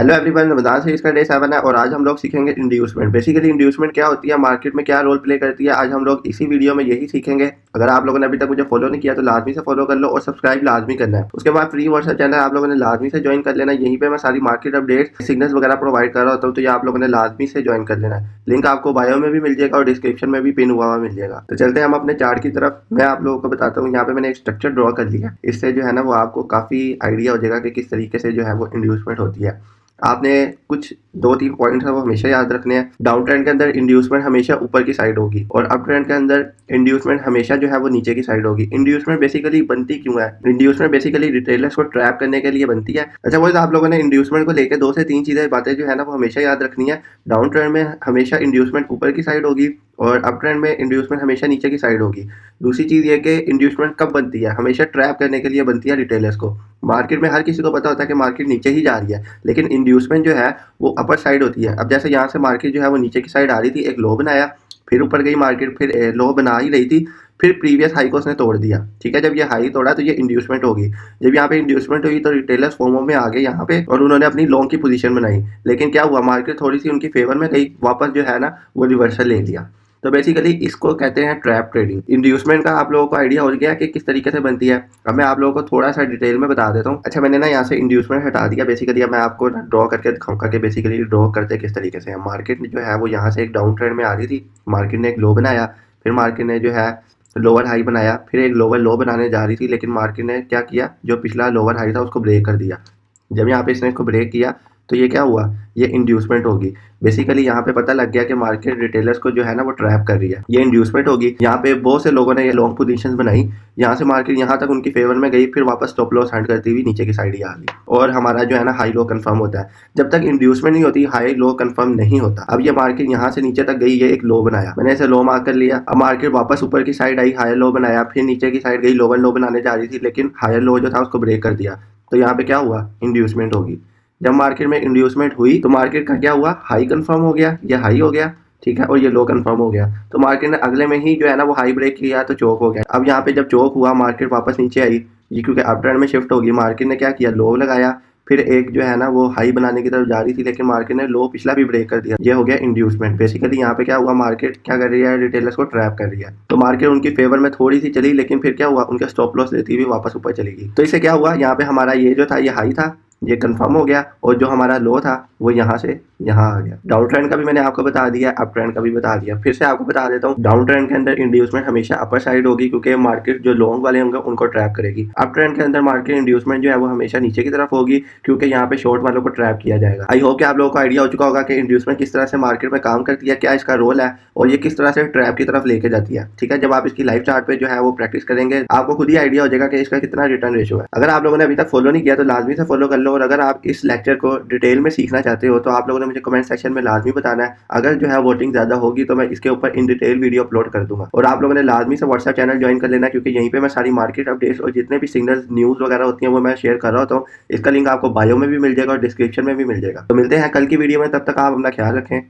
Hello everyone, Ramzan से इसका day 7 है और आज हम लोग सीखेंगे इंड्यूसमेंट। बेसिकली इंड्यूसमेंट क्या होती है, मार्केट में क्या रोल प्ले करती है, आज हम लोग इसी वीडियो में यही सीखेंगे। अगर आप लोगों ने अभी तक मुझे फॉलो नहीं किया तो लाजमी से फॉलो कर लो और सब्सक्राइब लाजमी करना है। उसके बाद फ्री व्हाट्सएप चैनल आप लोगों ने लाजमी से ज्वाइन कर लेना है। यहीं पे मैं सारी मार्केट अपडेट सिग्नल्स वगैरह प्रोवाइड कर रहा होता हूँ, तो ये आप लोगों ने लाजमी से ज्वाइन कर लेना है। लिंक आपको बायो में भी मिल जाएगा और डिस्क्रिप्शन में भी पिन हुआ मिल जाएगा। तो चलते हैं हम अपने चार्ट की तरफ। मैं आप लोगों को बताता हूँ, यहाँ पे मैंने एक स्ट्रक्चर ड्रॉ कर लिया। इससे जो है ना वो आपको काफी आइडिया हो जाएगा कि किस तरीके से जो है वो इंड्यूसमेंट होती है। आपने कुछ 2-3 पॉइंट है वो हमेशा याद रखने हैं। डाउन ट्रेंड के अंदर इंड्यूसमेंट हमेशा ऊपर की साइड होगी और अप ट्रेंड के अंदर इंड्यूसमेंट हमेशा जो है वो नीचे की साइड होगी। इंड्यूसमेंट बेसिकली बनती क्यों है? इंड्यूसमेंट बेसिकली रिटेलर्स को ट्रैप करने के लिए बनती है। अच्छा वो आप लोगों ने इंड्यूसमेंट को लेकर 2 से 3 चीजें बातें जो है ना वो हमेशा याद रखनी है। डाउन ट्रेंड में हमेशा इंड्यूसमेंट ऊपर की साइड होगी और अप ट्रेंड में इंड्यूसमेंट हमेशा नीचे की साइड होगी। दूसरी चीज ये कि इंड्यूसमेंट कब बनती है? हमेशा ट्रैप करने के लिए बनती है रिटेलर्स को। मार्केट में हर किसी को पता होता है कि मार्केट नीचे ही जा रही है, लेकिन इंड्यूसमेंट जो है वो अपर साइड होती है। अब जैसे यहाँ से मार्केट जो है वो नीचे की साइड आ रही थी, एक लो बनाया, फिर ऊपर गई मार्केट, फिर लो बना ही रही थी, फिर प्रीवियस हाई को उसने तोड़ दिया। ठीक है, जब ये हाई तोड़ा तो ये इंड्यूसमेंट होगी। जब यहाँ पे इंड्यूसमेंट हुई तो रिटेलर्स फोमो में आ गए यहाँ पे और उन्होंने अपनी लॉन्ग की पोजीशन बनाई। लेकिन क्या हुआ, मार्केट थोड़ी सी उनकी फेवर में गई, वापस जो है ना वो रिवर्सल ले लिया। तो बेसिकली इसको कहते हैं ट्रैप ट्रेडिंग। इंड्यूसमेंट का आप लोगों को आइडिया हो गया कि किस तरीके से बनती है। अब मैं आप लोगों को थोड़ा सा डिटेल में बता देता हूँ। अच्छा मैंने ना यहाँ से इंड्यूसमेंट हटा दिया। बेसिकली अब मैं आपको ड्रॉ करके दिखाऊंगा कि बेसिकली ड्रॉ करते किस तरीके से। मार्केट जो है वो यहाँ से एक डाउन ट्रेंड में आ रही थी, मार्केट ने एक लो बनाया, फिर मार्केट ने जो है लोअर हाई बनाया, फिर एक लोअर लो बनाने जा रही थी, लेकिन मार्केट ने क्या किया, जो पिछला लोअर हाई था उसको ब्रेक कर दिया। जब यहाँ पे इसने इसको ब्रेक किया तो ये क्या हुआ, ये इंड्यूसमेंट होगी। बेसिकली यहाँ पे पता लग गया कि मार्केट रिटेलर्स को जो है ना वो ट्रैप कर रही है, ये इंड्यूसमेंट होगी। यहाँ पे बहुत से लोगों ने ये लॉन्ग पोजीशंस बनाई, यहाँ से मार्केट यहाँ तक उनकी फेवर में गई, फिर वापस स्टॉप लॉस हंट करती हुई नीचे की साइड ही आ गई और हमारा जो है ना हाई लो कंफर्म होता है। जब तक इंड्यूसमेंट नहीं होती हाई लो कंफर्म नहीं होता। अब ये मार्केट यहाँ से नीचे तक गई, ये एक लो बनाया, मैंने इसे लो मार्क कर लिया। अब मार्केट वापस ऊपर की साइड आई, हायर लो बनाया, फिर नीचे की साइड गई, लोअर लो बनाने जा रही थी, लेकिन हायर लो जो था उसको ब्रेक कर दिया। तो यहाँ पे क्या हुआ, इंड्यूसमेंट होगी। जब मार्केट में इंड्यूसमेंट हुई तो मार्केट का क्या हुआ, हाई कंफर्म हो गया, ये हाई हो गया, ठीक है, और ये लो कंफर्म हो गया। तो मार्केट ने अगले में ही जो है ना वो हाई ब्रेक किया तो चोक हो गया। अब यहाँ पे जब चोक हुआ मार्केट वापस नीचे आई, ये क्योंकि अप ट्रेंड में शिफ्ट होगी, मार्केट ने क्या किया, लो लगाया, फिर एक जो है ना वो हाई बनाने की तरफ जा रही थी, लेकिन मार्केट ने लो पिछला भी ब्रेक कर दिया। ये हो गया इंड्यूसमेंट। बेसिकली यहाँ पे क्या हुआ, मार्केट क्या कर रही है, रिटेलर्स को ट्रैप कर रही है। तो मार्केट उनकी फेवर में थोड़ी सी चली, लेकिन फिर क्या हुआ, उनका स्टॉप लॉस लेती हुई वापस ऊपर चली गई। तो इससे क्या हुआ, यहाँ पे हमारा ये जो था ये हाई था, ये कंफर्म हो गया, और जो हमारा लो था वो यहाँ से यहाँ आ गया। डाउन ट्रेंड का भी मैंने आपको बता दिया, अप ट्रेंड का भी बता दिया। फिर से आपको बता देता हूँ, डाउन ट्रेंड के अंदर इंड्यूसमेंट हमेशा अपर साइड होगी, क्योंकि मार्केट जो लॉन्ग वाले होंगे उनको ट्रैप करेगी। अप ट्रेंड के अंदर मार्केट इंड्यूसमेंट जो है वो हमेशा नीचे की तरफ होगी, क्योंकि यहाँ पे शॉर्ट वालों को ट्रैप किया जाएगा। आई होप कि आप लोगों को आइडिया हो चुका होगा कि इंड्यूसमेंट किस तरह से मार्केट में काम करती है, क्या इसका रोल है और ये किस तरह से ट्रैप की तरफ लेके जाती है। ठीक है, जब आप इसकी लाइव चार्ट पे जो है वो प्रैक्टिस करेंगे आपको खुद ही आइडिया हो जाएगा कि इसका कितना रिटर्न रेशियो है। अगर आप लोगों ने अभी तक फॉलो नहीं किया तो लाजमी से फॉलो कर लो, और अगर आप इस लेक्चर को डिटेल में सीखना चाहते हो तो आप लोगों ने मुझे कमेंट सेक्शन में लाजमी बताना है। अगर जो है वोटिंग ज्यादा होगी तो मैं इसके ऊपर इन डिटेल वीडियो अपलोड कर दूंगा। और आप लोगों ने लाजमी से व्हाट्सएप चैनल ज्वाइन कर लेना, क्योंकि यहीं पे मैं सारी मार्केट अपडेट्स और जितने भी सिग्नल्स न्यूज वगैरह होती हैं वो मैं शेयर कर रहा होता हूँ। इसका लिंक आपको बायो में भी मिल जाएगा और डिस्क्रिप्शन में भी मिल जाएगा। तो मिलते हैं कल की वीडियो में, तब तक आप अपना ख्याल रखें।